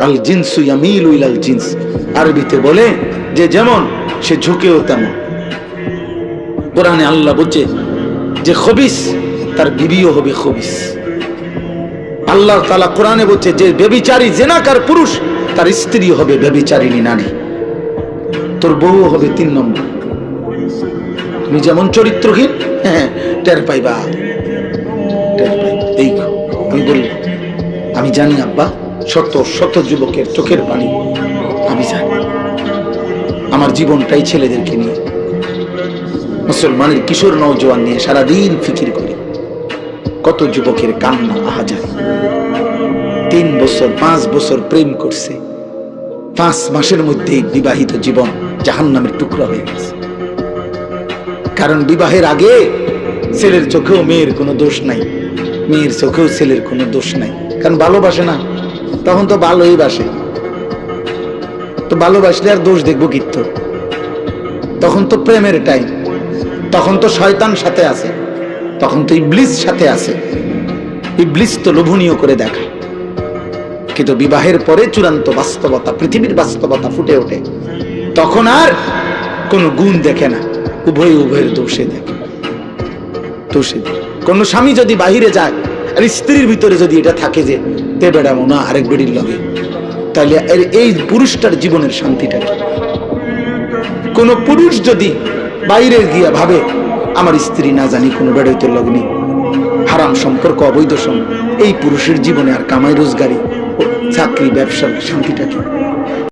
আল Jinsu ইয়ামিলু ইলাল jeans, আরবিতে বলে যে যেমন সে ঝুঁকেও তেমন। কোরআনে আল্লাহ বলছে যে খবিস তার বিবিও হবে খবিস। আল্লাহ তাআলা কোরআনে বলছে যে ব্যভিচারী জেনাকার পুরুষ তার স্ত্রী হবে ব্যভিচারিণী নারী। তোর বউ হবে 3 নম্বর। তুমি যেমন চরিত্রহীন, হ্যাঁ টের পাইবা, টের পাইবা। এই আমি বলি, আমি জানি আব্বা, শত শত যুবকের চোখের পানি আমি জানি। আমার জীবনটাই ছেলেদেরকে নিয়ে, মুসলমানের কিশোর নওজোয়ান নিয়ে সারাদিন ফিকির করি। কত যুবকের কান্না আহাজারি। 3 বছর 5 বছর প্রেম করছে, 5 মাসের মধ্যে বিবাহিত জীবন জাহান্নামের টুকরা হয়ে গেছে। কারণ বিবাহের আগে ছেলের চোখেও মেয়ের কোনো দোষ নাই, মেয়ের চোখেও ছেলের কোনো দোষ নাই। কারণ ভালোবাসে না, তখন তো ভালোই বাসে, তো ভালোবাসলে আর দোষ দেখবো কিন্তু? তখন তো প্রেমের টাইম, তখন তো শয়তান সাথে আছে, তখন তো ইবলিস সাথে আছে। ইবলিস তো লোভনীয় করে দেখায়, কিন্তু বিবাহের পরে চূড়ান্ত বাস্তবতা, পৃথিবীর বাস্তবতা ফুটে ওঠে। তখন আর কোন গুণ দেখে না, উভয়ের দোষে দেখে, দোষে দেখে। কোন স্বামী যদি বাহিরে যায় আর স্ত্রীর ভিতরে যদি এটা থাকে যে তে বেড়াবো না আরেক বেড়ির লগে, তাহলে এই পুরুষটার জীবনের শান্তিটা কি? কোন পুরুষ যদি বাইরে গিয়া ভাবে আমার স্ত্রী না জানি কোনো বেড়াইতে লগ্নি, হারাম সম্পর্ক, অবৈধ সম্পর্ক, এই পুরুষের জীবনে আর কামাই রোজগারি, চাকরি, ব্যবসার শান্তিটা কি?